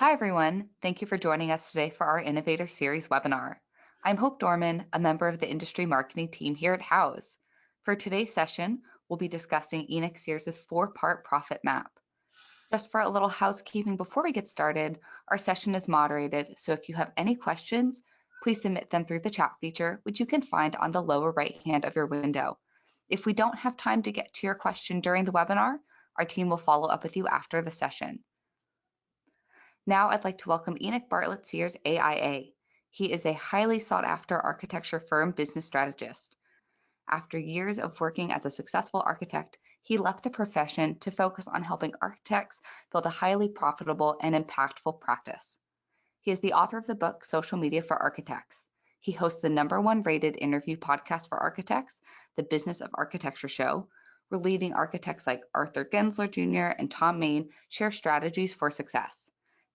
Hi, everyone. Thank you for joining us today for our Innovator Series webinar. I'm Hope Dorman, a member of the industry marketing team here at House. For today's session, we'll be discussing Enoch Sears' four-part profit map. Just for a little housekeeping before we get started, our session is moderated, so if you have any questions, please submit them through the chat feature, which you can find on the lower right hand of your window. If we don't have time to get to your question during the webinar, our team will follow up with you after the session. Now I'd like to welcome Enoch Bartlett Sears, AIA. He is a highly sought after architecture firm business strategist. After years of working as a successful architect, he left the profession to focus on helping architects build a highly profitable and impactful practice. He is the author of the book Social Media for Architects. He hosts the #1 rated interview podcast for architects, the Business of Architecture Show, where leading architects like Arthur Gensler Jr. and Tom Main share strategies for success.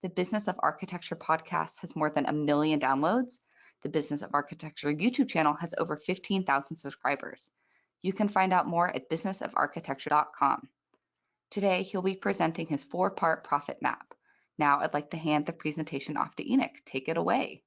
The Business of Architecture podcast has more than 1 million downloads. The Business of Architecture YouTube channel has over 15,000 subscribers. You can find out more at businessofarchitecture.com. Today, he'll be presenting his four-part profit map. Now, I'd like to hand the presentation off to Enoch. Take it away.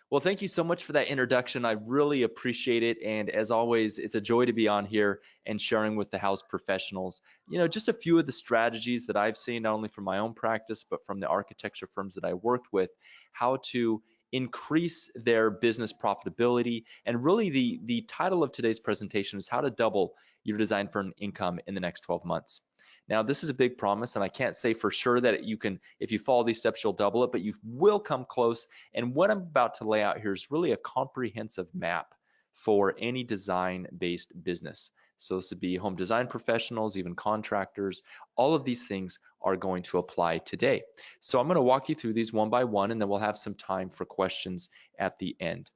Well, thank you so much for that introduction. I really appreciate it. And as always, it's a joy to be on here and sharing with the house professionals, just a few of the strategies that I've seen, not only from my own practice, but from the architecture firms that I worked with, how to increase their business profitability. And really the title of today's presentation is how to double your design firm income in the next 12 months. Now, this is a big promise, and I can't say for sure that you can, if you follow these steps, you'll double it, but you will come close. And what I'm about to lay out here is really a comprehensive map for any design-based business. So this would be home design professionals, even contractors. All of these things are going to apply today. So I'm going to walk you through these one by one, and then we'll have some time for questions at the end.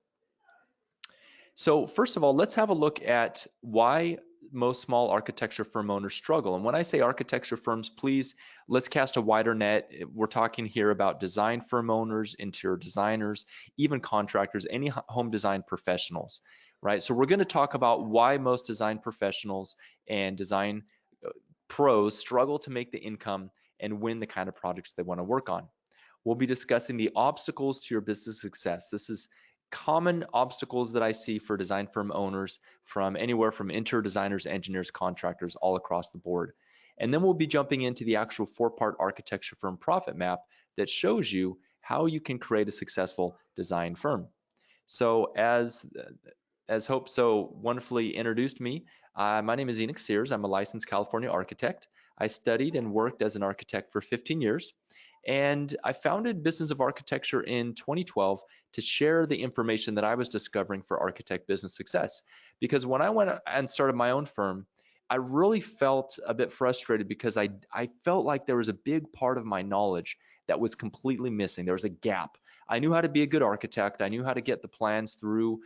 So first of all, let's have a look at why most small architecture firm owners struggle. And when I say architecture firms, please, let's cast a wider net. We're talking here about design firm owners, interior designers, even contractors, any home design professionals, right? So we're going to talk about why most design professionals and design pros struggle to make the income and win the kind of projects they want to work on. We'll be discussing the obstacles to your business success. This is common obstacles that I see for design firm owners from anywhere from interior designers, engineers, contractors, all across the board. And then we'll be jumping into the actual four-part architecture firm profit map that shows you how you can create a successful design firm. So as Hope so wonderfully introduced me, my name is Enoch Sears. I'm a licensed California architect. I studied and worked as an architect for 15 years. And I founded Business of Architecture in 2012 to share the information that I was discovering for architect business success. Because when I went and started my own firm, I really felt a bit frustrated because I felt like there was a big part of my knowledge that was completely missing. There was a gap. I knew how to be a good architect. I knew how to get the plans through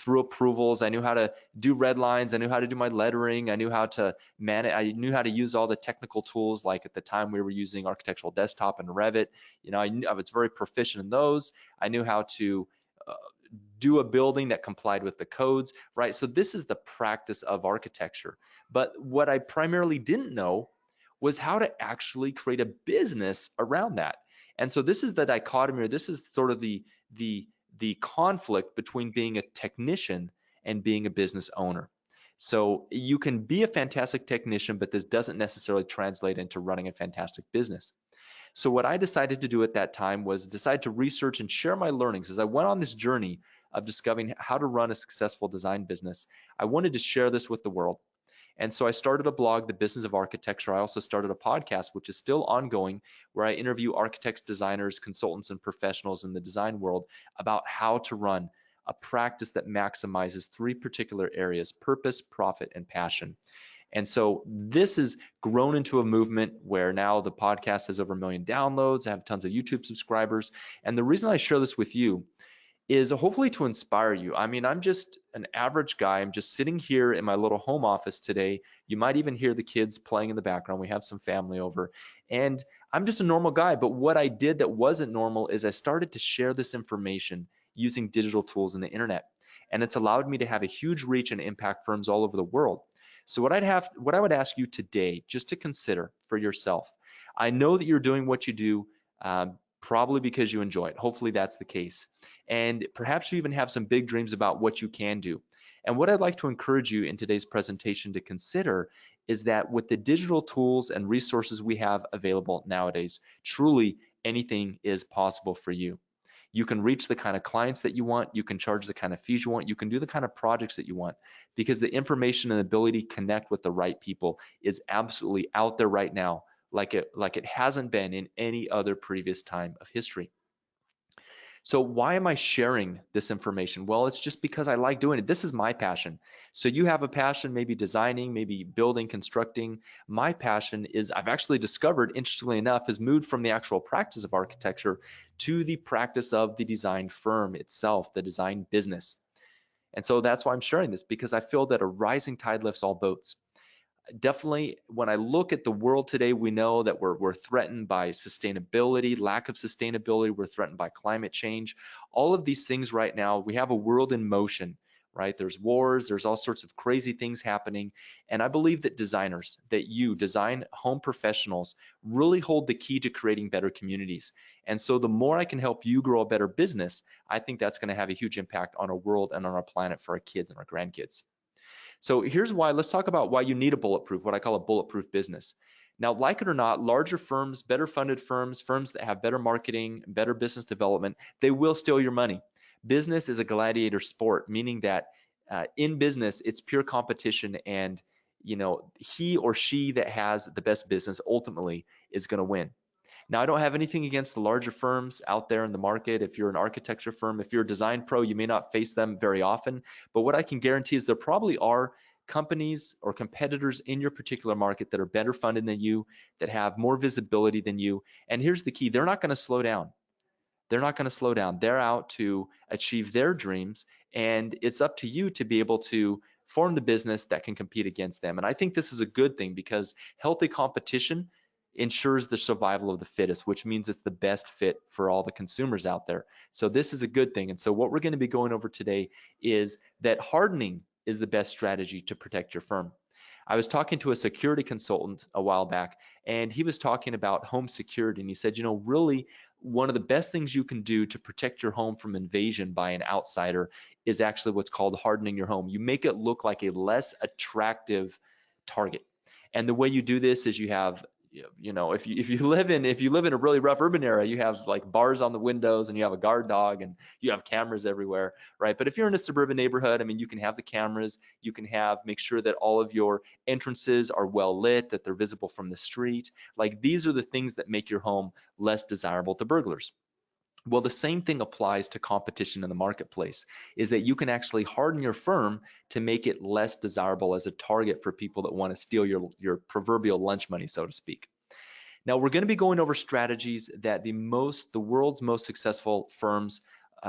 approvals. I knew how to do red lines. I knew how to do my lettering. I knew how to manage. I knew how to use all the technical tools. Like at the time we were using Architectural Desktop and Revit. I was very proficient in those. I knew how to do a building that complied with the codes, right? So this is the practice of architecture. But what I primarily didn't know was how to actually create a business around that. And so this is the dichotomy, or this is sort of the conflict between being a technician and being a business owner. So you can be a fantastic technician, but this doesn't necessarily translate into running a fantastic business. So what I decided to do at that time was decide to research and share my learnings. As I went on this journey of discovering how to run a successful design business, I wanted to share this with the world. And so I started a blog, The Business of Architecture. I also started a podcast, which is still ongoing, where I interview architects, designers, consultants, and professionals in the design world about how to run a practice that maximizes three particular areas: purpose, profit, and passion. And so this has grown into a movement where now the podcast has over 1 million downloads. I have tons of YouTube subscribers. And the reason I share this with you is hopefully to inspire you. I mean, I'm just an average guy. I'm just sitting here in my little home office today. You might even hear the kids playing in the background. We have some family over. And I'm just a normal guy. But what I did that wasn't normal is I started to share this information using digital tools and the internet. And it's allowed me to have a huge reach and impact firms all over the world. So what I would ask you today, just to consider for yourself, I know that you're doing what you do probably because you enjoy it. Hopefully that's the case. And perhaps you even have some big dreams about what you can do. And what I'd like to encourage you in today's presentation to consider is that with the digital tools and resources we have available nowadays, truly anything is possible for you. You can reach the kind of clients that you want, you can charge the kind of fees you want, you can do the kind of projects that you want, because the information and ability to connect with the right people is absolutely out there right now, like it hasn't been in any other previous time of history. So why am I sharing this information? Well, it's just because I like doing it. This is my passion. So you have a passion, maybe designing, maybe building, constructing. My passion is, I've actually discovered, interestingly enough, has moved from the actual practice of architecture to the practice of the design firm itself, the design business. And so that's why I'm sharing this, because I feel that a rising tide lifts all boats. Definitely, when I look at the world today, we know that we're threatened by sustainability, lack of sustainability. We're threatened by climate change. All of these things right now, we have a world in motion, right? There's wars, there's all sorts of crazy things happening. And I believe that designers, that you, design home professionals, really hold the key to creating better communities. And so the more I can help you grow a better business, I think that's going to have a huge impact on our world and on our planet for our kids and our grandkids. So here's why. Let's talk about why you need a bulletproof, what I call a bulletproof business. Now, like it or not, larger firms, better funded firms, firms that have better marketing, better business development, they will steal your money. Business is a gladiator sport, meaning that in business, it's pure competition, and he or she that has the best business ultimately is going to win. Now, I don't have anything against the larger firms out there in the market. If you're an architecture firm, if you're a design pro, you may not face them very often. But what I can guarantee is there probably are companies or competitors in your particular market that are better funded than you, that have more visibility than you. And here's the key: they're not going to slow down. They're not going to slow down. They're out to achieve their dreams, and it's up to you to be able to form the business that can compete against them. And I think this is a good thing, because healthy competition ensures the survival of the fittest, which means it's the best fit for all the consumers out there. So this is a good thing. And so what we're going to be going over today is that hardening is the best strategy to protect your firm. I was talking to a security consultant a while back, and he was talking about home security, and he said, really, one of the best things you can do to protect your home from invasion by an outsider is actually what's called hardening your home. You make it look like a less attractive target. And the way you do this is you have, if you live in a really rough urban area, you have like bars on the windows, and you have a guard dog, and you have cameras everywhere, right? But if you're in a suburban neighborhood, I mean, you can have the cameras, you can make sure that all of your entrances are well lit, that they're visible from the street. Like, these are the things that make your home less desirable to burglars. Well, the same thing applies to competition in the marketplace, is that you can actually harden your firm to make it less desirable as a target for people that want to steal your proverbial lunch money, so to speak. Now, we're going to be going over strategies that the world's most successful firms,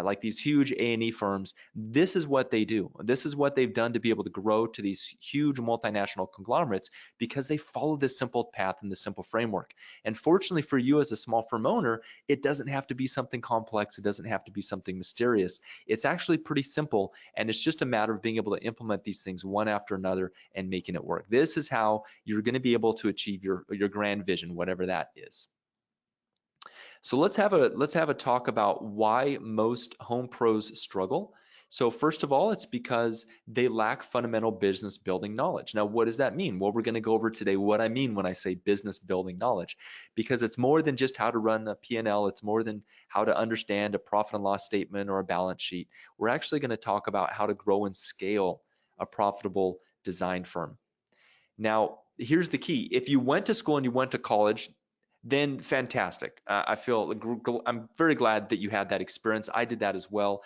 like these huge A&E firms, this is what they do. This is what they've done to be able to grow to these huge multinational conglomerates, because they follow this simple path and this simple framework. And fortunately for you as a small firm owner, it doesn't have to be something complex. It doesn't have to be something mysterious. It's actually pretty simple, and it's just a matter of being able to implement these things one after another and making it work. This is how you're going to be able to achieve your grand vision, whatever that is. So let's have a talk about why most home pros struggle. So first of all, it's because they lack fundamental business building knowledge. Now, what does that mean? Well, we're going to go over today what I mean when I say business building knowledge, because it's more than just how to run a P&L. It's more than how to understand a profit and loss statement or a balance sheet. We're actually going to talk about how to grow and scale a profitable design firm. Now, here's the key. If you went to school and you went to college, then fantastic. I'm very glad that you had that experience. I did that as well.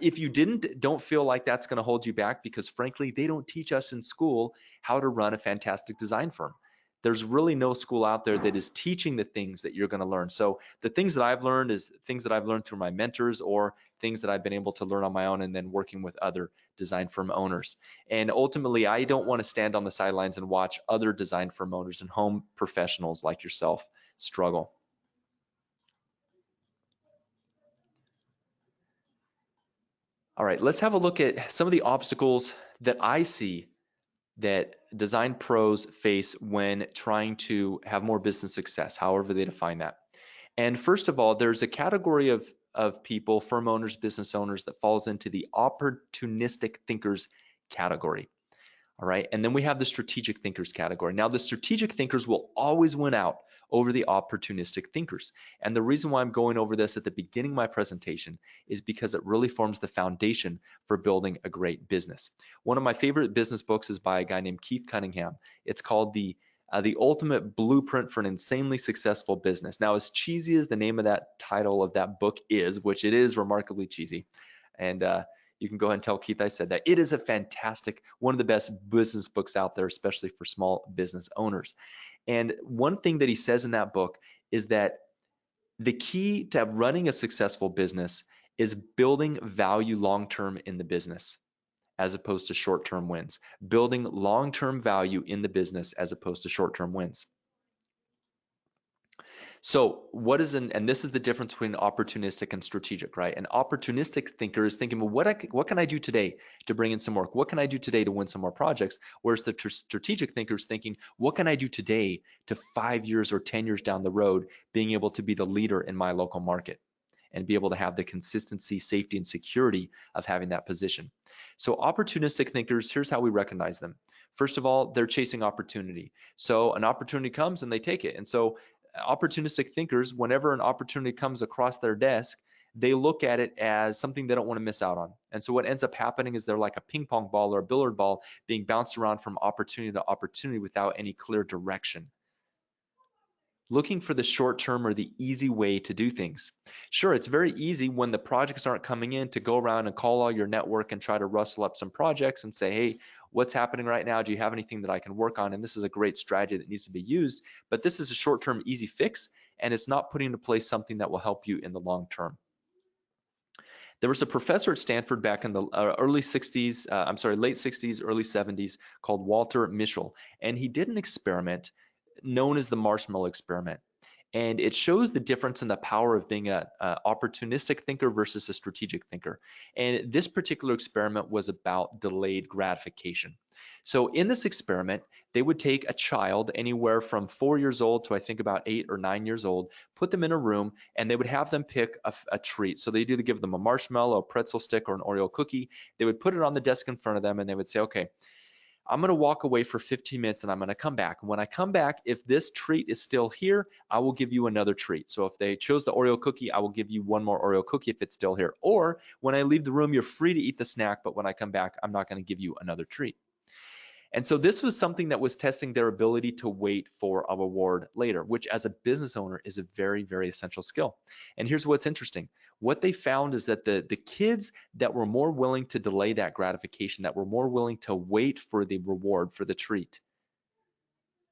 If you didn't, don't feel like that's going to hold you back, because frankly, they don't teach us in school how to run a fantastic design firm. There's really no school out there that is teaching the things that you're going to learn. So the things that I've learned is things that I've learned through my mentors, or things that I've been able to learn on my own and then working with other design firm owners. And ultimately, I don't want to stand on the sidelines and watch other design firm owners and home professionals like yourself struggle. All right, let's have a look at some of the obstacles that I see that design pros face when trying to have more business success, however they define that. And first of all, there's a category of people, firm owners, business owners, that falls into the opportunistic thinkers category. All right. And then we have the strategic thinkers category. Now, the strategic thinkers will always win out over the opportunistic thinkers. And the reason why I'm going over this at the beginning of my presentation is because it really forms the foundation for building a great business. One of my favorite business books is by a guy named Keith Cunningham. It's called the Ultimate Blueprint for an Insanely Successful Business. Now, as cheesy as the name of that title of that book is, which it is remarkably cheesy, and you can go ahead and tell Keith I said that. It is a fantastic, one of the best business books out there, especially for small business owners. And one thing that he says in that book is that the key to running a successful business is building value long-term in the business as opposed to short-term wins. Building long-term value in the business as opposed to short-term wins. So and this is the difference between opportunistic and strategic, right? An opportunistic thinker is thinking, well, what can I do today to bring in some work? What can I do today to win some more projects? Whereas the strategic thinker is thinking, what can I do today to 5 years or 10 years down the road, being able to be the leader in my local market and be able to have the consistency, safety, and security of having that position. So opportunistic thinkers, here's how we recognize them. First of all, they're chasing opportunity. So an opportunity comes and they take it. And so opportunistic thinkers, whenever an opportunity comes across their desk, they look at it as something they don't want to miss out on. And so what ends up happening is they're like a ping pong ball or a billiard ball being bounced around from opportunity to opportunity without any clear direction. Looking for the short term or the easy way to do things. Sure, it's very easy when the projects aren't coming in to go around and call all your network and try to rustle up some projects and say, hey, what's happening right now? Do you have anything that I can work on? And this is a great strategy that needs to be used, but this is a short-term easy fix, and it's not putting into place something that will help you in the long term. There was a professor at Stanford back in the late 60s, early 70s called Walter Mischel, and he did an experiment known as the marshmallow experiment. And it shows the difference in the power of being a opportunistic thinker versus a strategic thinker. And this particular experiment was about delayed gratification. So in this experiment, they would take a child anywhere from 4 years old to I think about 8 or 9 years old, put them in a room, and they would have them pick a treat. So they'd either give them a marshmallow, a pretzel stick, or an Oreo cookie. They would put it on the desk in front of them, and they would say, okay, I'm going to walk away for 15 minutes and I'm going to come back. When I come back, if this treat is still here, I will give you another treat. So if they chose the Oreo cookie, I will give you one more Oreo cookie if it's still here. Or when I leave the room, you're free to eat the snack, but when I come back, I'm not going to give you another treat. And so this was something that was testing their ability to wait for a reward later, which as a business owner is a very, very essential skill. And here's what's interesting. What they found is that the kids that were more willing to delay that gratification, that were more willing to wait for the reward, for the treat,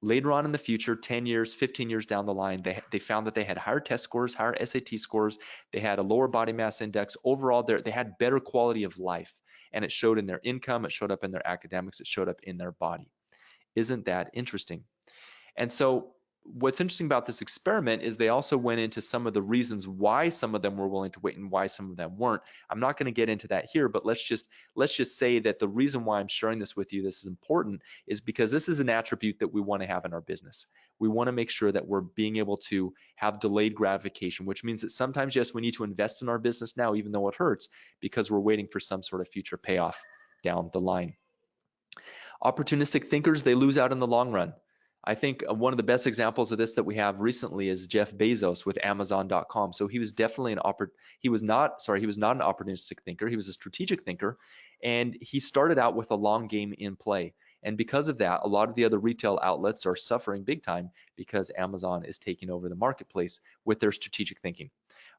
later on in the future, 10 years, 15 years down the line, they found that they had higher test scores, higher SAT scores, they had a lower body mass index. Overall, they had better quality of life. And it showed in their income, it showed up in their academics, it showed up in their body. Isn't that interesting? And so what's interesting about this experiment is they also went into some of the reasons why some of them were willing to wait and why some of them weren't. I'm not going to get into that here, but let's just say that the reason why I'm sharing this with you, this is important, is because this is an attribute that we want to have in our business. We want to make sure that we're being able to have delayed gratification, which means that sometimes, yes, we need to invest in our business now, even though it hurts, because we're waiting for some sort of future payoff down the line. Opportunistic thinkers, they lose out in the long run. I think one of the best examples of this that we have recently is Jeff Bezos with Amazon.com. So he was definitely he was not an opportunistic thinker. He was a strategic thinker, and he started out with a long game in play. And because of that, a lot of the other retail outlets are suffering big time because Amazon is taking over the marketplace with their strategic thinking,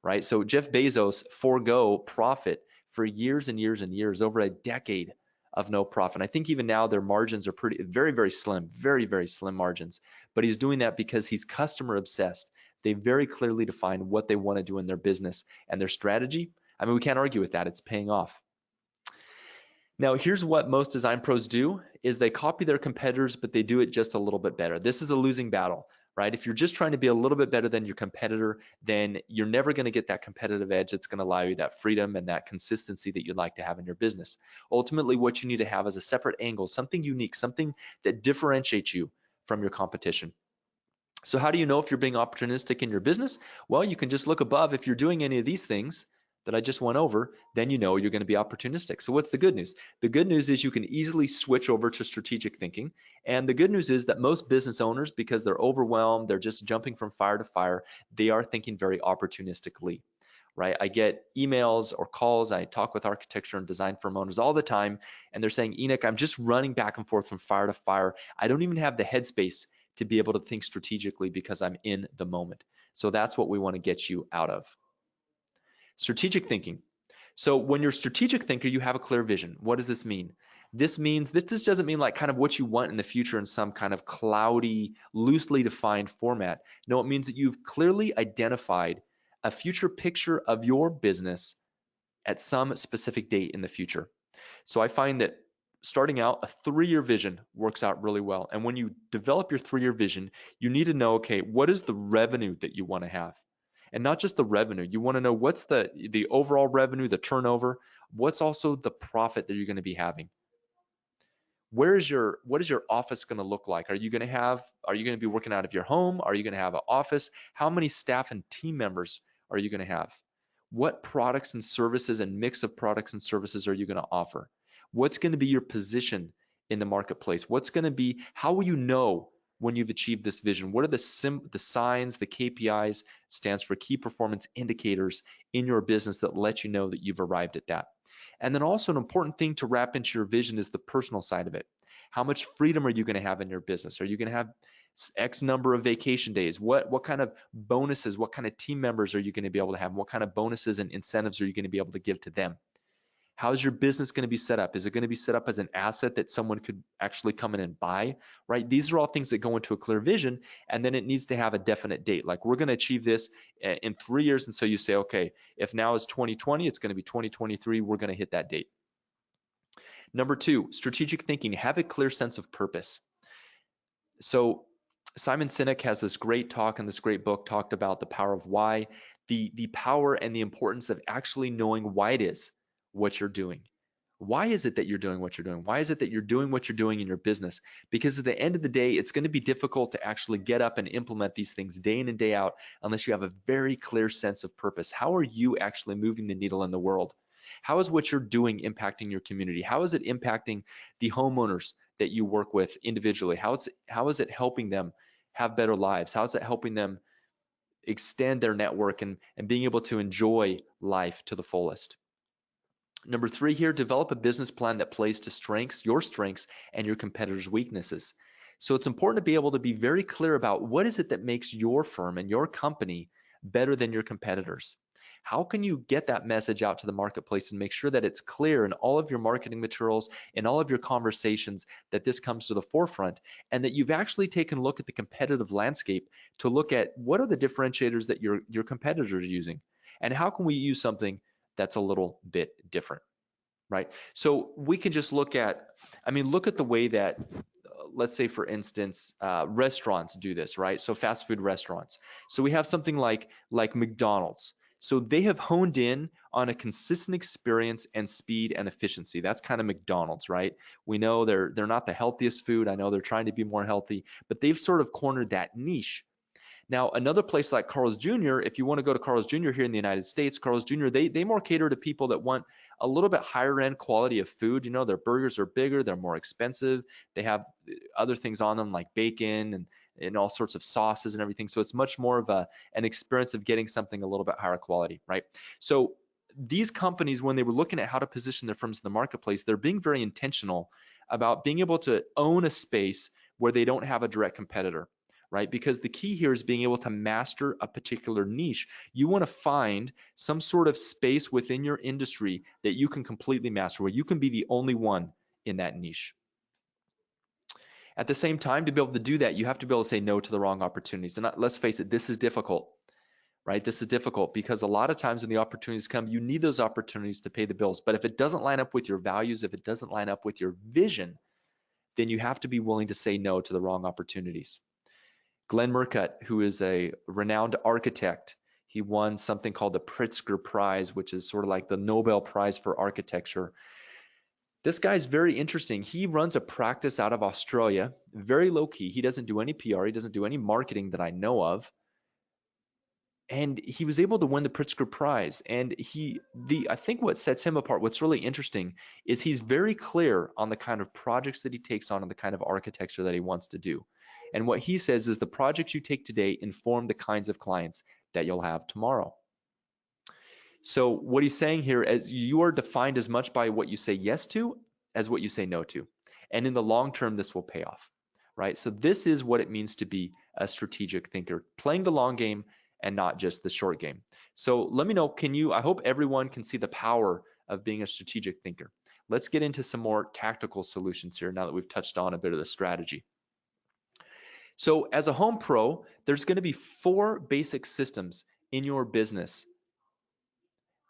right? So Jeff Bezos forego profit for years and years and years, over a decade of no profit. I think even now their margins are very, very slim, very, very slim margins. But he's doing that because he's customer obsessed. They very clearly define what they want to do in their business and their strategy. I mean, we can't argue with that. It's paying off. Now, here's what most design pros do is they copy their competitors, but they do it just a little bit better. This is a losing battle, right? If you're just trying to be a little bit better than your competitor, then you're never going to get that competitive edge that's going to allow you that freedom and that consistency that you'd like to have in your business. Ultimately, what you need to have is a separate angle, something unique, something that differentiates you from your competition. So how do you know if you're being opportunistic in your business? Well, you can just look above. If you're doing any of these things that I just went over, then you know you're going to be opportunistic. So what's the good news? The good news is you can easily switch over to strategic thinking. And the good news is that most business owners, because they're overwhelmed, they're just jumping from fire to fire, they are thinking very opportunistically. Right? I get emails or calls. I talk with architecture and design firm owners all the time, and they're saying, Enoch, I'm just running back and forth from fire to fire. I don't even have the headspace to be able to think strategically because I'm in the moment. So that's what we want to get you out of. Strategic thinking. So when you're a strategic thinker, you have a clear vision. What does this mean? This means, this just doesn't mean like kind of what you want in the future in some kind of cloudy, loosely defined format. No, it means that you've clearly identified a future picture of your business at some specific date in the future. So I find that starting out, a 3-year vision works out really well. And when you develop your 3-year vision, you need to know, okay, what is the revenue that you want to have? And not just the revenue. You want to know what's the overall revenue, the turnover, what's also the profit that you're going to be having. What is your office going to look like? Are you going to be working out of your home? Are you going to have an office? How many staff and team members are you going to have? What products and services and mix of products and services are you going to offer? What's going to be your position in the marketplace? How will you know when you've achieved this vision? What are the signs, the KPIs, stands for key performance indicators in your business that let you know that you've arrived at that? And then also an important thing to wrap into your vision is the personal side of it. How much freedom are you going to have in your business? Are you going to have X number of vacation days? What kind of bonuses, what kind of team members are you going to be able to have? What kind of bonuses and incentives are you going to be able to give to them? How's your business going to be set up? Is it going to be set up as an asset that someone could actually come in and buy, right? These are all things that go into a clear vision, and then it needs to have a definite date. Like, we're going to achieve this in 3 years, and so you say, okay, if now is 2020, it's going to be 2023, we're going to hit that date. Number 2, strategic thinking. Have a clear sense of purpose. So Simon Sinek has this great talk in this great book talked about the power of why, the power and the importance of actually knowing why it is what you're doing. Why is it that you're doing what you're doing? Why is it that you're doing what you're doing in your business? Because at the end of the day, it's going to be difficult to actually get up and implement these things day in and day out unless you have a very clear sense of purpose. How are you actually moving the needle in the world? How is what you're doing impacting your community? How is it impacting the homeowners that you work with individually? How is it helping them have better lives? How is it helping them extend their network and being able to enjoy life to the fullest? Number 3 here, develop a business plan that plays to your strengths and your competitors' weaknesses. So it's important to be able to be very clear about what is it that makes your firm and your company better than your competitors. How can you get that message out to the marketplace and make sure that it's clear in all of your marketing materials, in all of your conversations, that this comes to the forefront, and that you've actually taken a look at the competitive landscape to look at what are the differentiators that your competitors are using, and how can we use something that's a little bit different, right? So we can just look at the way that, let's say for instance, restaurants do this, right? So fast food restaurants. So we have something like McDonald's. So they have honed in on a consistent experience and speed and efficiency. That's kind of McDonald's, right? We know they're not the healthiest food. I know they're trying to be more healthy, but they've sort of cornered that niche. Now, another place like Carl's Jr., if you want to go to Carl's Jr. here in the United States, Carl's Jr., they more cater to people that want a little bit higher end quality of food. You know, their burgers are bigger, they're more expensive. They have other things on them like bacon and all sorts of sauces and everything. So it's much more of an experience of getting something a little bit higher quality, right? So these companies, when they were looking at how to position their firms in the marketplace, they're being very intentional about being able to own a space where they don't have a direct competitor, right? Because the key here is being able to master a particular niche. You want to find some sort of space within your industry that you can completely master, where you can be the only one in that niche. At the same time, to be able to do that, you have to be able to say no to the wrong opportunities. And let's face it, this is difficult, right? This is difficult because a lot of times when the opportunities come, you need those opportunities to pay the bills. But if it doesn't line up with your values, if it doesn't line up with your vision, then you have to be willing to say no to the wrong opportunities. Glenn Murcutt, who is a renowned architect, he won something called the Pritzker Prize, which is sort of like the Nobel Prize for architecture. This guy's very interesting. He runs a practice out of Australia, very low key. He doesn't do any PR, he doesn't do any marketing that I know of. And he was able to win the Pritzker Prize. And I think what sets him apart, what's really interesting, is he's very clear on the kind of projects that he takes on and the kind of architecture that he wants to do. And what he says is the projects you take today inform the kinds of clients that you'll have tomorrow. So what he's saying here is you are defined as much by what you say yes to as what you say no to. And in the long term, this will pay off, right? So this is what it means to be a strategic thinker, playing the long game and not just the short game. So let me know, I hope everyone can see the power of being a strategic thinker. Let's get into some more tactical solutions here now that we've touched on a bit of the strategy. So as a home pro, there's going to be 4 basic systems in your business.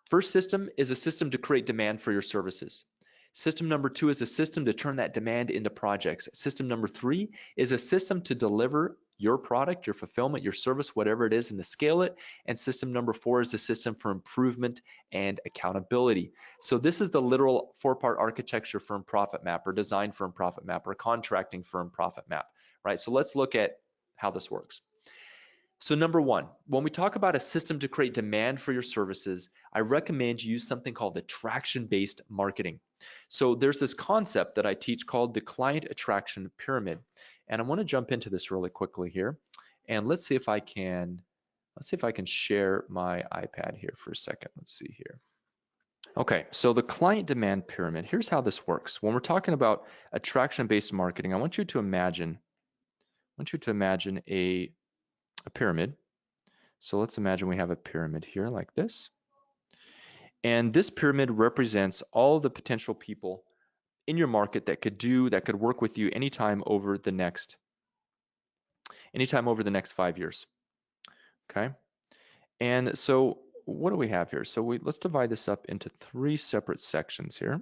First system is a system to create demand for your services. System number 2 is a system to turn that demand into projects. System number 3 is a system to deliver your product, your fulfillment, your service, whatever it is, and to scale it. And system number 4 is a system for improvement and accountability. So this is the literal 4-part architecture firm profit map, or design firm profit map, or contracting firm profit map, right? So let's look at how this works. So number 1, when we talk about a system to create demand for your services, I recommend you use something called attraction-based marketing. So there's this concept that I teach called the client attraction pyramid. And I want to jump into this really quickly here. And let's see if I can share my iPad here for a second. Let's see here. Okay, so the client demand pyramid, here's how this works. When we're talking about attraction-based marketing, I want you to imagine a pyramid. So let's imagine we have a pyramid here like this. And this pyramid represents all the potential people in your market that could work with you anytime over the next 5 years. Okay. And so what do we have here? So let's divide this up into 3 separate sections here.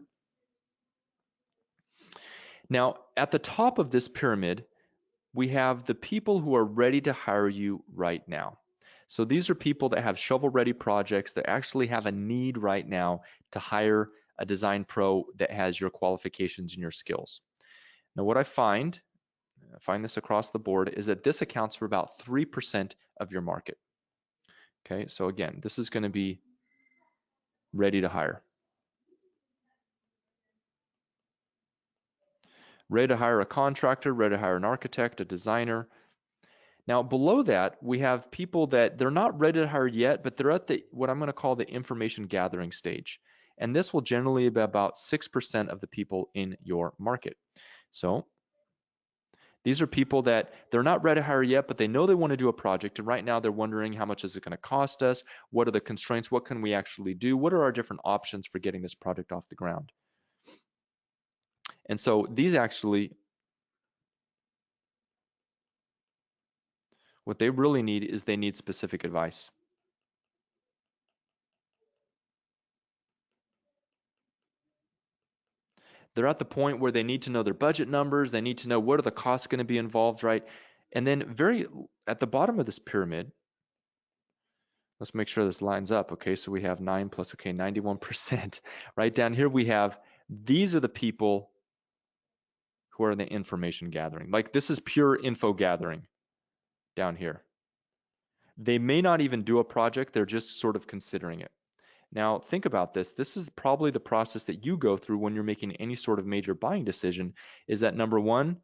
Now, at the top of this pyramid, we have the people who are ready to hire you right now. So these are people that have shovel-ready projects that actually have a need right now to hire a design pro that has your qualifications and your skills. Now what I find this across the board, is that this accounts for about 3% of your market. Okay, so again, this is going to be ready to hire. Ready to hire a contractor, ready to hire an architect, a designer. Now below that, we have people that they're not ready to hire yet, but they're at what I'm going to call the information gathering stage. And this will generally be about 6% of the people in your market. So these are people that they're not ready to hire yet, but they know they want to do a project. And right now they're wondering, how much is it going to cost us? What are the constraints? What can we actually do? What are our different options for getting this project off the ground? And so these actually, what they really need is they need specific advice. They're at the point where they need to know their budget numbers. They need to know what are the costs going to be involved, right? And then at the bottom of this pyramid, let's make sure this lines up. Okay, so we have 9 plus, okay, 91%. Right down here these are the people who are in the information gathering. Like this is pure info gathering down here. They may not even do a project, they're just sort of considering it. Now think about this. This is probably the process that you go through when you're making any sort of major buying decision, is that number 1,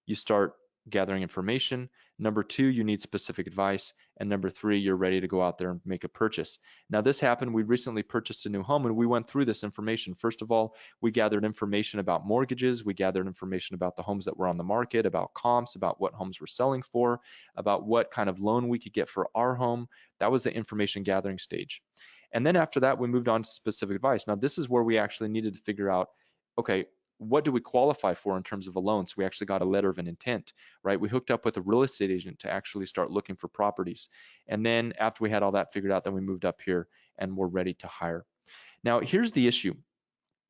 you start gathering information. Number 2, you need specific advice. And number 3, you're ready to go out there and make a purchase. Now this happened, we recently purchased a new home and we went through this information. First of all, we gathered information about mortgages. We gathered information about the homes that were on the market, about comps, about what homes we're selling for, about what kind of loan we could get for our home. That was the information gathering stage. And then after that, we moved on to specific advice. Now this is where we actually needed to figure out, okay, what do we qualify for in terms of a loan? So we actually got a letter of an intent, right? We hooked up with a real estate agent to actually start looking for properties. And then after we had all that figured out, then we moved up here and we're ready to hire. Now here's the issue.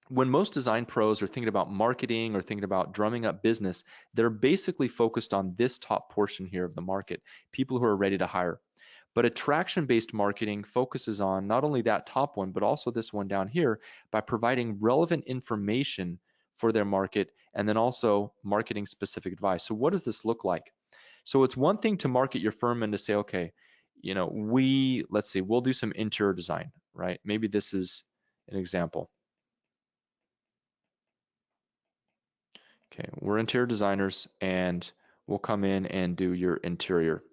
When most design pros are thinking about marketing or thinking about drumming up business, they're basically focused on this top portion here of the market, people who are ready to hire. But attraction-based marketing focuses on not only that top one, but also this one down here by providing relevant information for their market, and then also marketing specific advice. So what does this look like? So it's one thing to market your firm and to say, okay, let's see, we'll do some interior design, right? Maybe this is an example. Okay, we're interior designers and we'll come in and do your interior.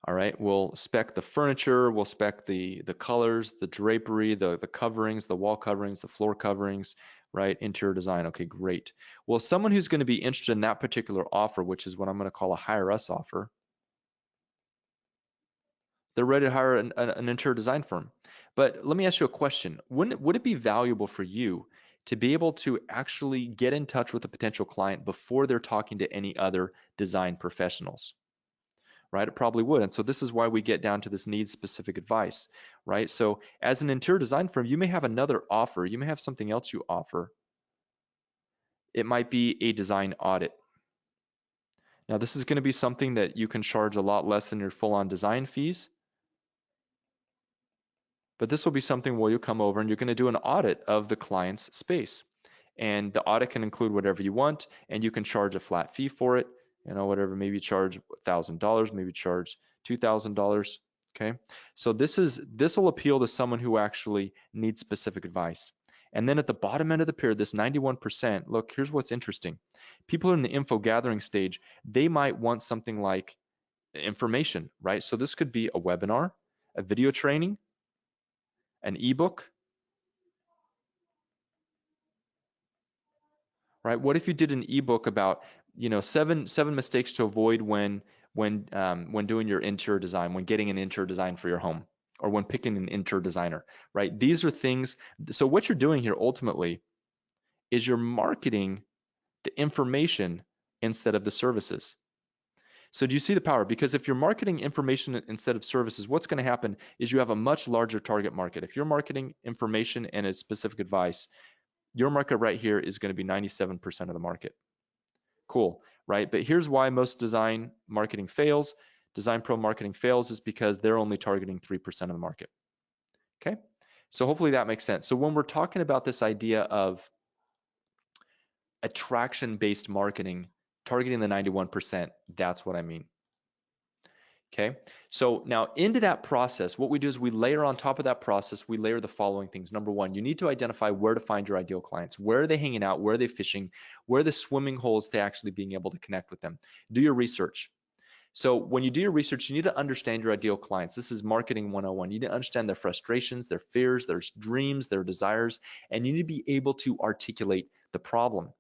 All right, we'll spec the furniture, we'll spec the colors, the drapery, the coverings, the wall coverings, the floor coverings, right? Interior design. Okay, great. Well, someone who's going to be interested in that particular offer, which is what I'm going to call a hire us offer, they're ready to hire an interior design firm. But let me ask you a question. Would it be valuable for you to be able to actually get in touch with a potential client before they're talking to any other design professionals? Right? It probably would. And so this is why we get down to this needs specific advice, right? So as an interior design firm, you may have another offer. You may have something else you offer. It might be a design audit. Now, this is going to be something that you can charge a lot less than your full-on design fees. But this will be something where you come over and you're going to do an audit of the client's space. And the audit can include whatever you want, and you can charge a flat fee for it. Whatever, maybe charge $1,000, maybe charge $2,000. Okay, so this will appeal to someone who actually needs specific advice. And then at the bottom end of the pyramid, this 91%, look, here's what's interesting. People in the info gathering stage, they might want something like information, right? So this could be a webinar, a video training, an ebook, right? What if you did an ebook about, seven mistakes to avoid when doing your interior design, when getting an interior design for your home, or when picking an interior designer, right? These are things. So what you're doing here ultimately is you're marketing the information instead of the services. So do you see the power? Because if you're marketing information instead of services, what's going to happen is you have a much larger target market. If you're marketing information and a specific advice, your market right here is going to be 97% of the market. Cool, right? But here's why most design marketing fails. Design pro marketing fails is because they're only targeting 3% of the market. Okay, so hopefully that makes sense. So when we're talking about this idea of attraction-based marketing, targeting the 91%, that's what I mean. Okay, so now into that process, what we do is we layer on top of that process, we layer the following things. Number one, you need to identify where to find your ideal clients. Where are they hanging out? Where are they fishing? Where are the swimming holes to actually being able to connect with them? Do your research. So when you do your research, you need to understand your ideal clients. This is marketing 101. You need to understand their frustrations, their fears, their dreams, their desires, and you need to be able to articulate the problem.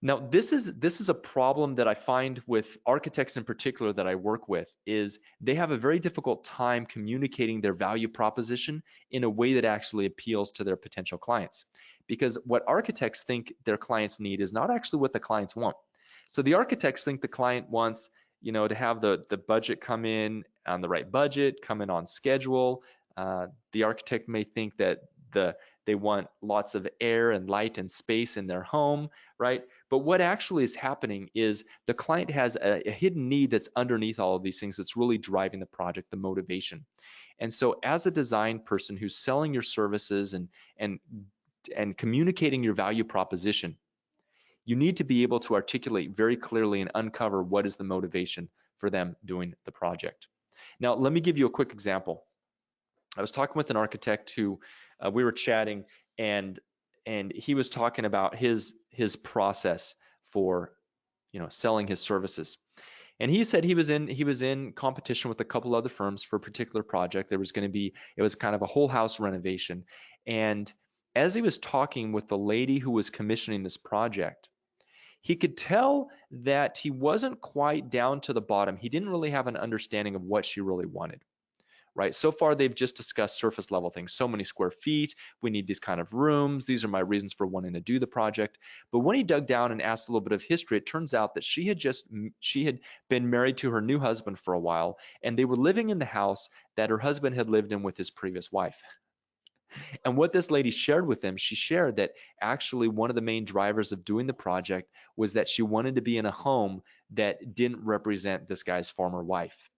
Now, this is a problem that I find with architects in particular that I work with, is they have a very difficult time communicating their value proposition in a way that actually appeals to their potential clients. Because what architects think their clients need is not actually what the clients want. So the architects think the client wants, to have the budget come in on the right budget, come in on schedule. The architect may think that they want lots of air and light and space in their home, right? But what actually is happening is the client has a hidden need that's underneath all of these things that's really driving the project, the motivation. And so as a design person who's selling your services and communicating your value proposition, you need to be able to articulate very clearly and uncover what is the motivation for them doing the project. Now, let me give you a quick example. I was talking with an architect who we were chatting, and he was talking about his process for selling his services. And he said he was in competition with a couple other firms for a particular project. It was kind of a whole house renovation. And as he was talking with the lady who was commissioning this project, he could tell that he wasn't quite down to the bottom. He didn't really have an understanding of what she really wanted. Right? So far, they've just discussed surface level things. So many square feet, we need these kind of rooms. These are my reasons for wanting to do the project. But when he dug down and asked a little bit of history, it turns out that she had been married to her new husband for a while, and they were living in the house that her husband had lived in with his previous wife. And what this lady shared with him, she shared that actually one of the main drivers of doing the project was that she wanted to be in a home that didn't represent this guy's former wife.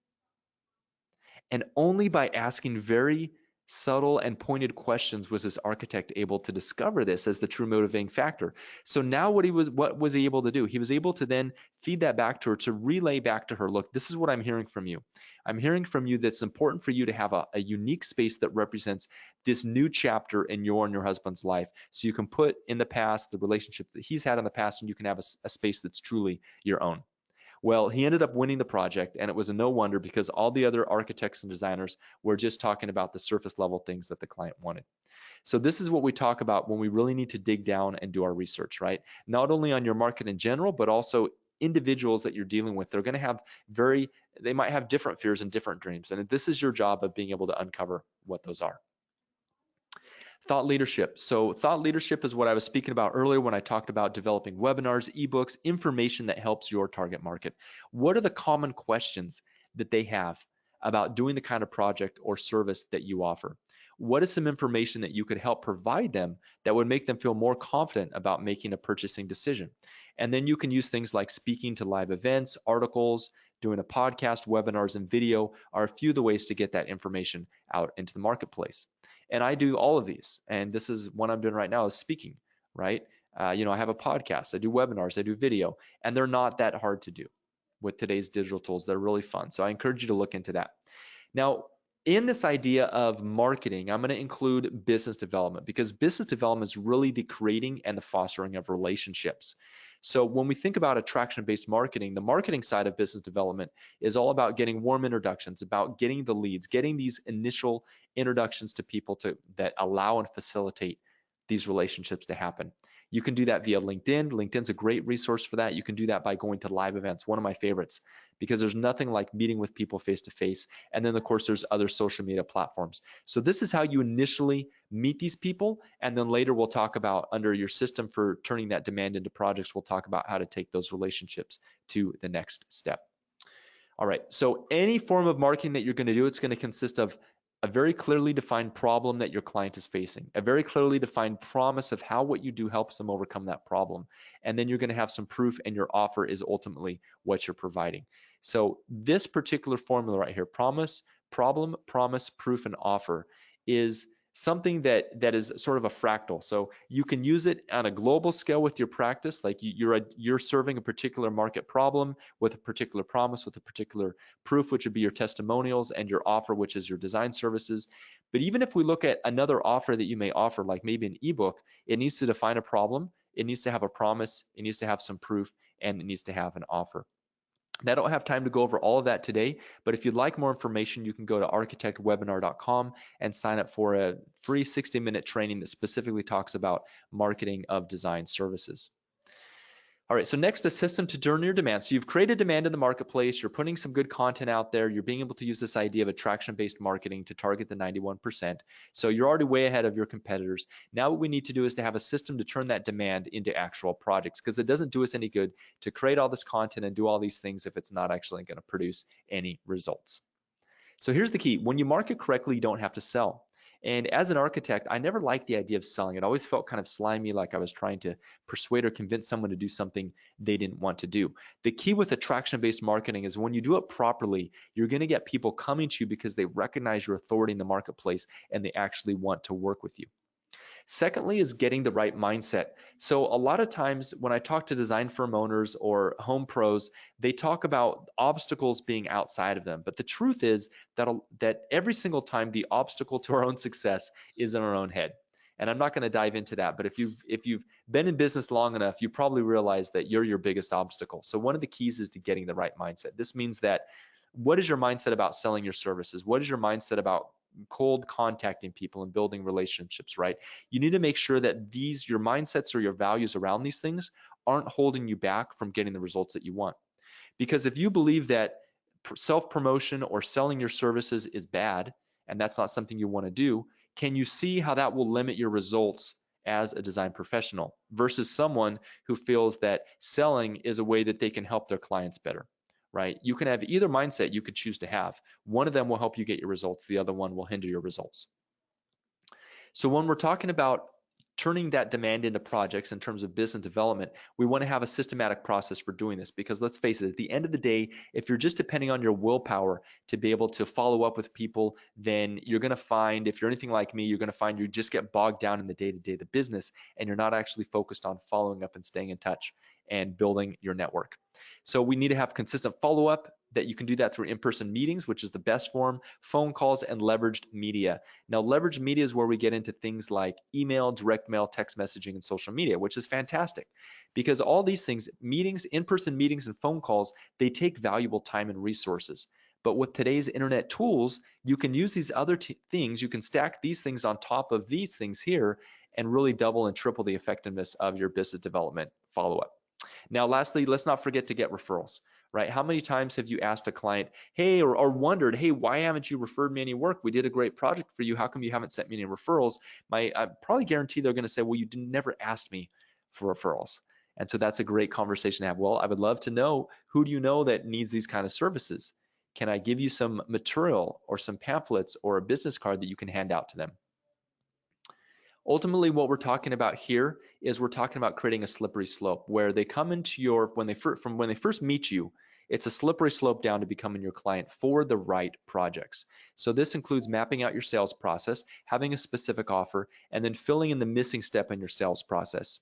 And only by asking very subtle and pointed questions was this architect able to discover this as the true motivating factor. So now what was he able to do? He was able to then feed that back to her, to relay back to her, look, this is what I'm hearing from you. I'm hearing from you that's important for you to have a unique space that represents this new chapter in your and your husband's life. So you can put in the past the relationship that he's had in the past, and you can have a space that's truly your own. Well, he ended up winning the project, and it was a no wonder because all the other architects and designers were just talking about the surface level things that the client wanted. So this is what we talk about when we really need to dig down and do our research, right? Not only on your market in general, but also individuals that you're dealing with. They're going to have they might have different fears and different dreams. And this is your job of being able to uncover what those are. Thought leadership. So thought leadership is what I was speaking about earlier when I talked about developing webinars, ebooks, information that helps your target market. What are the common questions that they have about doing the kind of project or service that you offer? What is some information that you could help provide them that would make them feel more confident about making a purchasing decision? And then you can use things like speaking to live events, articles, doing a podcast, webinars, and video are a few of the ways to get that information out into the marketplace. And I do all of these. And this is what I'm doing right now is speaking, right? I have a podcast, I do webinars, I do video, and they're not that hard to do with today's digital tools. They're really fun. So I encourage you to look into that. Now, in this idea of marketing, I'm going to include business development because business development is really the creating and the fostering of relationships. So when we think about attraction-based marketing, the marketing side of business development is all about getting warm introductions, about getting the leads, getting these initial introductions to people that allow and facilitate these relationships to happen. You can do that via LinkedIn. LinkedIn's a great resource for that. You can do that by going to live events, one of my favorites, because there's nothing like meeting with people face to face. And then of course there's other social media platforms. So this is how you initially meet these people. And then later we'll talk about under your system for turning that demand into projects, we'll talk about how to take those relationships to the next step. All right, so any form of marketing that you're going to do, it's going to consist of a very clearly defined problem that your client is facing, a very clearly defined promise of how what you do helps them overcome that problem. And then you're going to have some proof, and your offer is ultimately what you're providing. So this particular formula right here, promise, problem, promise, proof, and offer, is something that is sort of a fractal. So you can use it on a global scale with your practice, like you're serving a particular market problem with a particular promise, with a particular proof, which would be your testimonials, and your offer, which is your design services. But even if we look at another offer that you may offer, like maybe an ebook, it needs to define a problem, it needs to have a promise, it needs to have some proof, and it needs to have an offer. Now, I don't have time to go over all of that today, but if you'd like more information, you can go to architectwebinar.com and sign up for a free 60-minute training that specifically talks about marketing of design services. All right, so next, a system to turn your demand. So you've created demand in the marketplace, you're putting some good content out there, you're being able to use this idea of attraction-based marketing to target the 91%. So you're already way ahead of your competitors. Now what we need to do is to have a system to turn that demand into actual projects, because it doesn't do us any good to create all this content and do all these things if it's not actually going to produce any results. So here's the key. When you market correctly, you don't have to sell. And as an architect, I never liked the idea of selling. It always felt kind of slimy, like I was trying to persuade or convince someone to do something they didn't want to do. The key with attraction-based marketing is when you do it properly, you're going to get people coming to you because they recognize your authority in the marketplace and they actually want to work with you. Secondly is getting the right mindset. So a lot of times when I talk to design firm owners or home pros, they talk about obstacles being outside of them. But the truth is that every single time the obstacle to our own success is in our own head. And I'm not going to dive into that, but if you've been in business long enough, you probably realize that you're your biggest obstacle. So one of the keys is to getting the right mindset. This means that what is your mindset about selling your services? What is your mindset about cold contacting people and building relationships, right? You need to make sure that your mindsets or your values around these things aren't holding you back from getting the results that you want. Because if you believe that self-promotion or selling your services is bad, and that's not something you want to do, can you see how that will limit your results as a design professional versus someone who feels that selling is a way that they can help their clients better? Right? You can have either mindset you could choose to have. One of them will help you get your results. The other one will hinder your results. So when we're talking about turning that demand into projects in terms of business development, we want to have a systematic process for doing this, because let's face it, at the end of the day, if you're just depending on your willpower to be able to follow up with people, then you're going to find, if you're anything like me, you're going to find you just get bogged down in the day-to-day of the business, and you're not actually focused on following up and staying in touch and building your network. So we need to have consistent follow-up. That you can do that through in-person meetings, which is the best form, phone calls, and leveraged media. Now, leveraged media is where we get into things like email, direct mail, text messaging, and social media, which is fantastic, because all these things, meetings, in-person meetings, and phone calls, they take valuable time and resources. But with today's internet tools, you can use these other things, you can stack these things on top of these things here, and really double and triple the effectiveness of your business development follow-up. Now, lastly, let's not forget to get referrals, right? How many times have you asked a client, hey, or wondered, hey, why haven't you referred me any work? We did a great project for you. How come you haven't sent me any referrals? I probably guarantee they're going to say, well, you never asked me for referrals. And so that's a great conversation to have. Well, I would love to know, who do you know that needs these kind of services? Can I give you some material or some pamphlets or a business card that you can hand out to them? Ultimately, what we're talking about here is we're talking about creating a slippery slope where they come into your, when they first meet you, it's a slippery slope down to becoming your client for the right projects. So this includes mapping out your sales process, having a specific offer, and then filling in the missing step in your sales process.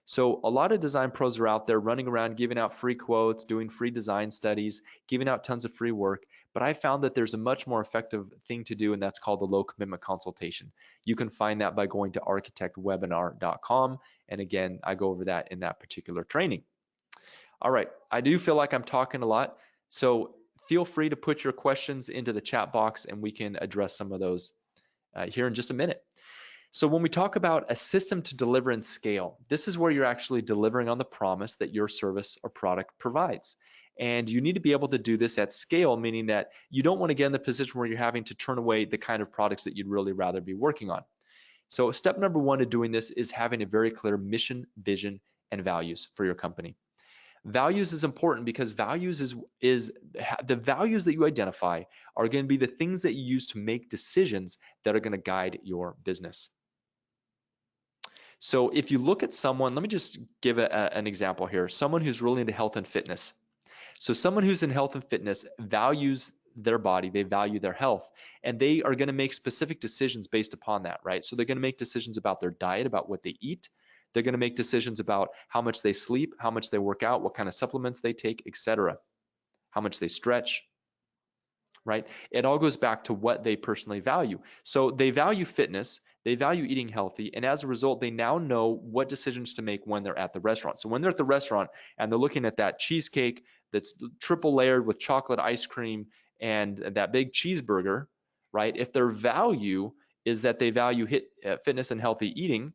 So a lot of design pros are out there running around giving out free quotes, doing free design studies, giving out tons of free work. But I found that there's a much more effective thing to do, and that's called the low commitment consultation. You can find that by going to architectwebinar.com. And again, I go over that in that particular training. All right, I do feel like I'm talking a lot. So feel free to put your questions into the chat box and we can address some of those here in just a minute. So when we talk about a system to deliver and scale, this is where you're actually delivering on the promise that your service or product provides. And you need to be able to do this at scale, meaning that you don't want to get in the position where you're having to turn away the kind of products that you'd really rather be working on. So step number one to doing this is having a very clear mission, vision, and values for your company. Values is important because values is the values that you identify are going to be the things that you use to make decisions that are going to guide your business. So if you look at someone, let me just give an example here. Someone who's really into health and fitness. So someone who's in health and fitness values their body, they value their health, and they are going to make specific decisions based upon that, right? So they're going to make decisions about their diet, about what they eat. They're going to make decisions about how much they sleep, how much they work out, what kind of supplements they take, etc., how much they stretch, right? It all goes back to what they personally value. So they value fitness, they value eating healthy, and as a result, they now know what decisions to make when they're at the restaurant. So when they're at the restaurant and they're looking at that cheesecake that's triple layered with chocolate ice cream and that big cheeseburger, right? If their value is that they value fitness and healthy eating,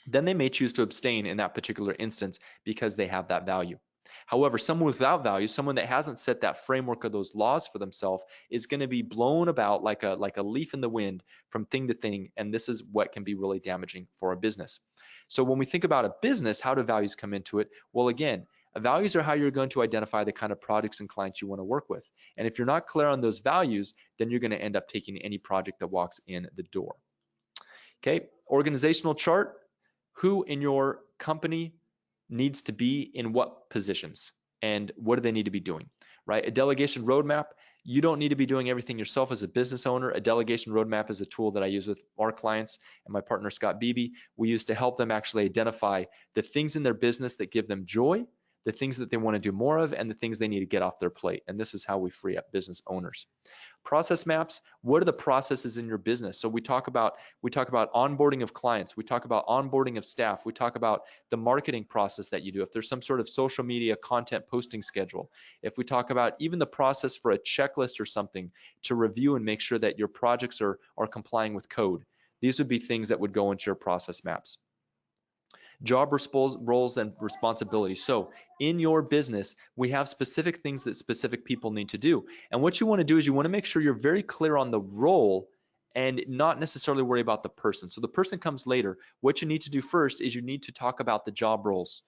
then they may choose to abstain in that particular instance because they have that value. However, someone without value, someone that hasn't set that framework of those laws for themselves, is going to be blown about like a leaf in the wind from thing to thing, and this is what can be really damaging for a business. So when we think about a business, how do values come into it? Well, again, values are how you're going to identify the kind of products and clients you want to work with. And if you're not clear on those values, then you're going to end up taking any project that walks in the door. Okay, organizational chart. Who in your company needs to be in what positions and what do they need to be doing, right? A delegation roadmap, you don't need to be doing everything yourself as a business owner. A delegation roadmap is a tool that I use with our clients and my partner, Scott Beebe. We use to help them actually identify the things in their business that give them joy, the things that they want to do more of, and the things they need to get off their plate. And this is how we free up business owners. Process maps, what are the processes in your business? So we talk about onboarding of clients, we talk about onboarding of staff, we talk about the marketing process that you do, if there's some sort of social media content posting schedule, if we talk about even the process for a checklist or something to review and make sure that your projects are complying with code. These would be things that would go into your process maps. Job roles and responsibilities. So in your business, we have specific things that specific people need to do. And what you want to do is you want to make sure you're very clear on the role and not necessarily worry about the person. So the person comes later. What you need to do first is you need to talk about the job roles,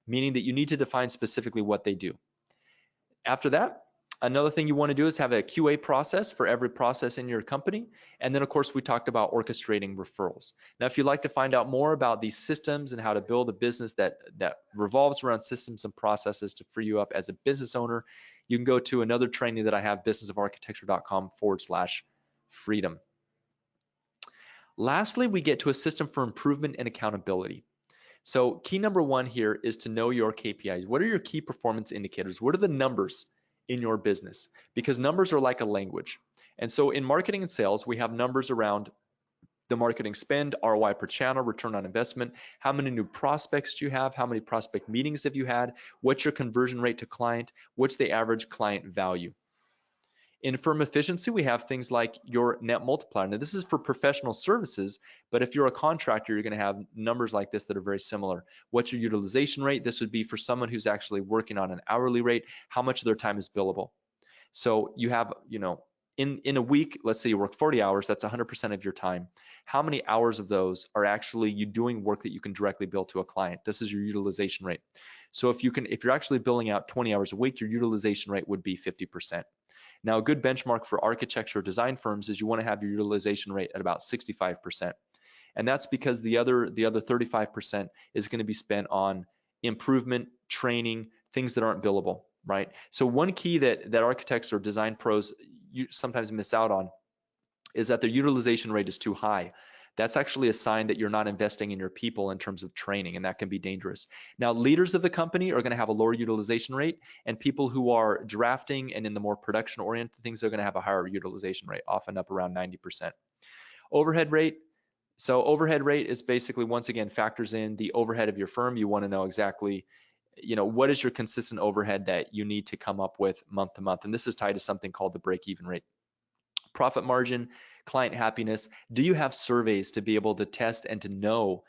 meaning that you need to define specifically what they do. After that, Another thing you want to do is have a QA process for every process in your company. And then, of course, we talked about orchestrating referrals. Now, if you'd like to find out more about these systems and how to build a business that revolves around systems and processes to free you up as a business owner, you can go to another training that I have, businessofarchitecture.com/freedom. Lastly, we get to a system for improvement and accountability. So key number one here is to know your KPIs. What are your key performance indicators? What are the numbers in your business? Because numbers are like a language. And so in marketing and sales, we have numbers around the marketing spend, ROI per channel, return on investment, how many new prospects do you have, how many prospect meetings have you had, what's your conversion rate to client, what's the average client value. In firm efficiency, we have things like your net multiplier. Now, this is for professional services, but if you're a contractor, you're going to have numbers like this that are very similar. What's your utilization rate? This would be for someone who's actually working on an hourly rate, how much of their time is billable. So you have, in a week, let's say you work 40 hours, that's 100% of your time. How many hours of those are actually you doing work that you can directly bill to a client? This is your utilization rate. So if you're actually billing out 20 hours a week, your utilization rate would be 50%. Now, a good benchmark for architecture or design firms is you want to have your utilization rate at about 65%. And that's because the other 35% is going to be spent on improvement, training, things that aren't billable, right? So one key that architects or design pros sometimes miss out on is that their utilization rate is too high. That's actually a sign that you're not investing in your people in terms of training, and that can be dangerous. Now, leaders of the company are going to have a lower utilization rate, and people who are drafting and in the more production-oriented things are going to have a higher utilization rate, often up around 90%. Overhead rate. So overhead rate is basically, once again, factors in the overhead of your firm. You want to know exactly, what is your consistent overhead that you need to come up with month to month, and this is tied to something called the break-even rate. Profit margin, client happiness. Do you have surveys to be able to test and to know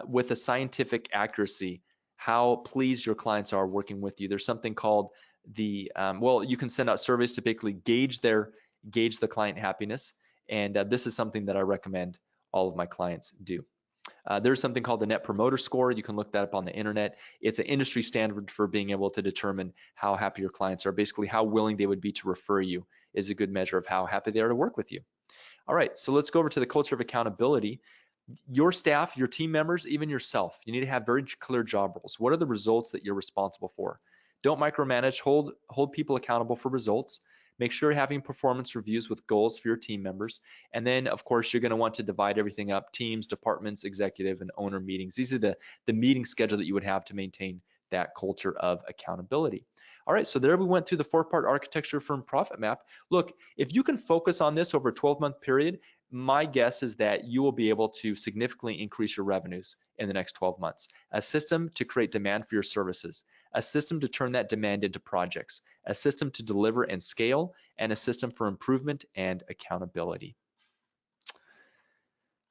with a scientific accuracy how pleased your clients are working with you? There's something called you can send out surveys to basically gauge the client happiness, and this is something that I recommend all of my clients do. There's something called the Net Promoter Score. You can look that up on the internet. It's an industry standard for being able to determine how happy your clients are. Basically, how willing they would be to refer you is a good measure of how happy they are to work with you. All right, so let's go over to the culture of accountability. Your staff, your team members, even yourself, you need to have very clear job roles. What are the results that you're responsible for? Don't micromanage. Hold people accountable for results. Make sure you're having performance reviews with goals for your team members. And then, of course, you're going to want to divide everything up: teams, departments, executive, and owner meetings. These are the meeting schedule that you would have to maintain that culture of accountability. All right, so there we went through the 4-part architecture firm profit map. Look, if you can focus on this over a 12-month period, my guess is that you will be able to significantly increase your revenues in the next 12 months. A system to create demand for your services, a system to turn that demand into projects, a system to deliver and scale, and a system for improvement and accountability.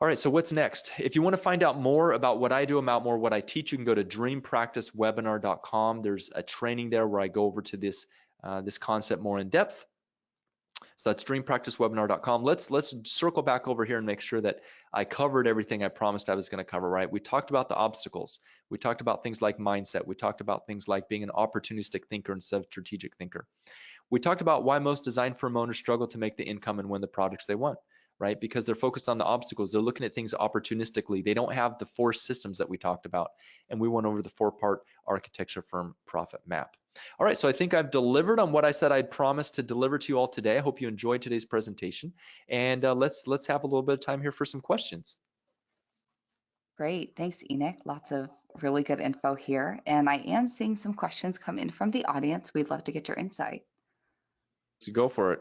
All right, so what's next? If you want to find out more about what I do, about more what I teach, you can go to dreampracticewebinar.com. There's a training there where I go over to this concept more in depth. So that's dreampracticewebinar.com. Let's circle back over here and make sure that I covered everything I promised I was going to cover, right? We talked about the obstacles. We talked about things like mindset. We talked about things like being an opportunistic thinker instead of strategic thinker. We talked about why most design firm owners struggle to make the income and win the products they want, right? Because they're focused on the obstacles. They're looking at things opportunistically. They don't have the 4 systems that we talked about. And we went over the 4-part architecture firm profit map. All right, so I think I've delivered on what I said I'd promised to deliver to you all today. I hope you enjoyed today's presentation. And let's have a little bit of time here for some questions. Great. Thanks, Enoch. Lots of really good info here. And I am seeing some questions come in from the audience. We'd love to get your insight. So go for it.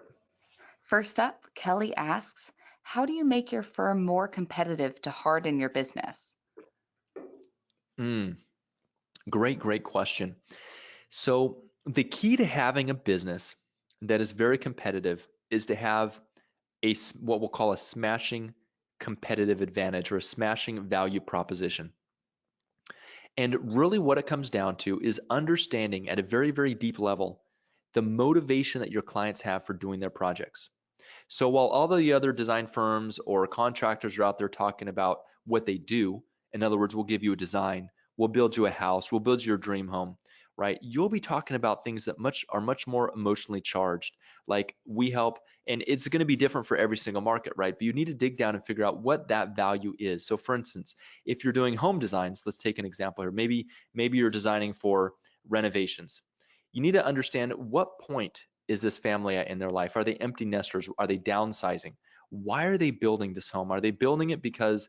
First up, Kelly asks, how do you make your firm more competitive to harden your business? Great question. So the key to having a business that is very competitive is to have what we'll call a smashing competitive advantage or a smashing value proposition. And really what it comes down to is understanding at a very, very deep level the motivation that your clients have for doing their projects. So while all the other design firms or contractors are out there talking about what they do, in other words, we'll give you a design, we'll build you a house, we'll build you your dream home, right? You'll be talking about things that are much more emotionally charged. Like we help, and it's going to be different for every single market, right? But you need to dig down and figure out what that value is. So for instance, if you're doing home designs, let's take an example here. Maybe you're designing for renovations. You need to understand what point is this family at in their life? Are they empty nesters? Are they downsizing? Why are they building this home? Are they building it because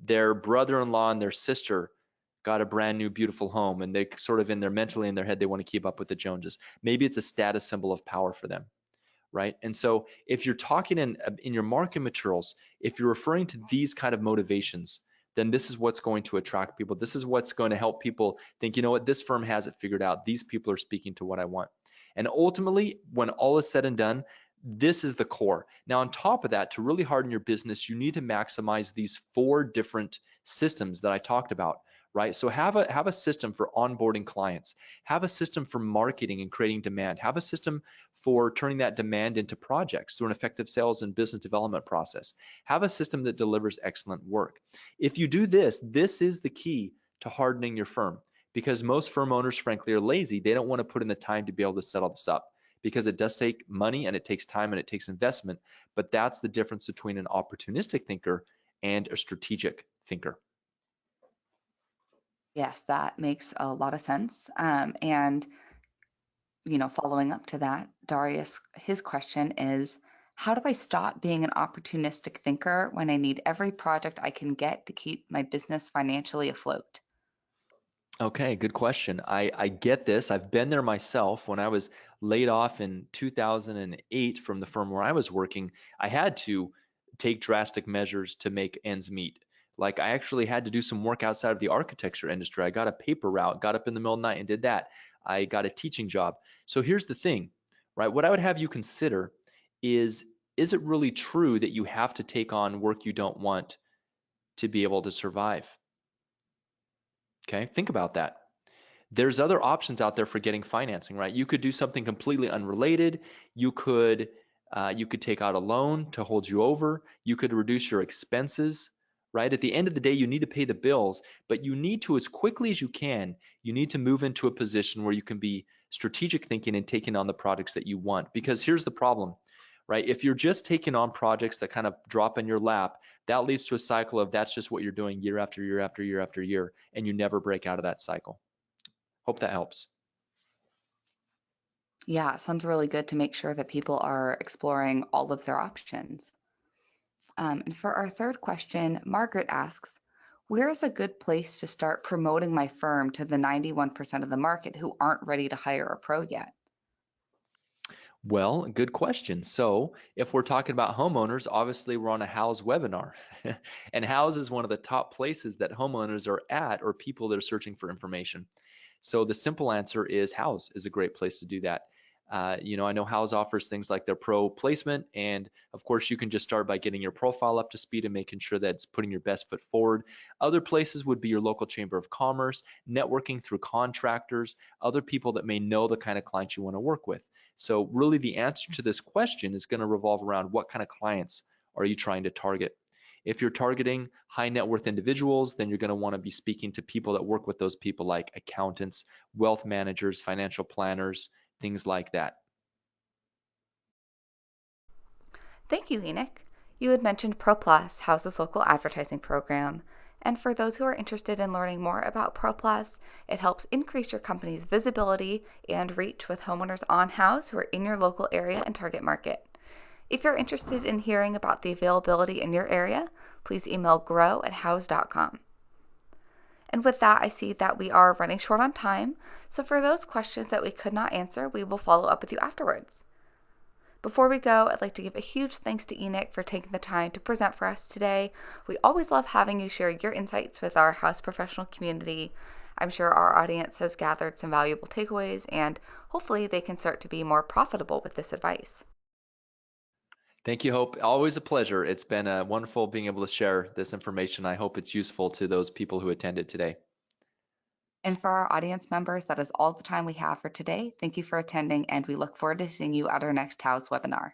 their brother-in-law and their sister got a brand new beautiful home and they sort of in their mentally in their head they want to keep up with the Joneses? Maybe it's a status symbol of power for them, right? And so if you're talking in your marketing materials, if you're referring to these kind of motivations, then this is what's going to attract people. This is what's going to help people think, you know what, this firm has it figured out. These people are speaking to what I want. And ultimately, when all is said and done, this is the core. Now, on top of that, to really harden your business, you need to maximize these 4 different systems that I talked about, right? So have a system for onboarding clients, have a system for marketing and creating demand, have a system for turning that demand into projects through an effective sales and business development process. Have a system that delivers excellent work. If you do this, this is the key to hardening your firm, because most firm owners, frankly, are lazy. They don't want to put in the time to be able to set all this up, because it does take money and it takes time and it takes investment. But that's the difference between an opportunistic thinker and a strategic thinker. Yes, that makes a lot of sense. And following up to that, Darius, his question is, how do I stop being an opportunistic thinker when I need every project I can get to keep my business financially afloat? Okay, good question. I get this. I've been there myself. When I was laid off in 2008 from the firm where I was working, I had to take drastic measures to make ends meet. Like I actually had to do some work outside of the architecture industry. I got a paper route, got up in the middle of the night and did that. I got a teaching job. So here's the thing, right? What I would have you consider is it really true that you have to take on work you don't want to be able to survive? Okay, think about that. There's other options out there for getting financing, right? You could do something completely unrelated. You could take out a loan to hold you over. You could reduce your expenses, right? At the end of the day, you need to pay the bills, but you need to, as quickly as you can, you need to move into a position where you can be strategic thinking and taking on the projects that you want. Because here's the problem, right? If you're just taking on projects that kind of drop in your lap, that leads to a cycle of that's just what you're doing year after year after year after year, and you never break out of that cycle. Hope that helps. Yeah, it sounds really good to make sure that people are exploring all of their options. And for our third question, Margaret asks, where is a good place to start promoting my firm to the 91% of the market who aren't ready to hire a pro yet? Well, good question. So, if we're talking about homeowners, obviously we're on a house webinar. And house is one of the top places that homeowners are at, or people that are searching for information. So the simple answer is House is a great place to do that. I know House offers things like their pro placement, and of course you can just start by getting your profile up to speed and making sure that it's putting your best foot forward. Other places would be your local chamber of commerce, networking through contractors, other people that may know the kind of clients you want to work with. So really the answer to this question is going to revolve around what kind of clients are you trying to target. If you're targeting high net worth individuals, then you're going to want to be speaking to people that work with those people like accountants, wealth managers, financial planners, things like that. Thank you, Enoch. You had mentioned ProPlus, House's local advertising program. And for those who are interested in learning more about ProPlus, it helps increase your company's visibility and reach with homeowners on House who are in your local area and target market. If you're interested in hearing about the availability in your area, please email grow@house.com. And with that, I see that we are running short on time. So for those questions that we could not answer, we will follow up with you afterwards. Before we go, I'd like to give a huge thanks to Enoch for taking the time to present for us today. We always love having you share your insights with our house professional community. I'm sure our audience has gathered some valuable takeaways, and hopefully they can start to be more profitable with this advice. Thank you, Hope. Always a pleasure. It's been wonderful being able to share this information. I hope it's useful to those people who attended today. And for our audience members, that is all the time we have for today. Thank you for attending, and we look forward to seeing you at our next House webinar.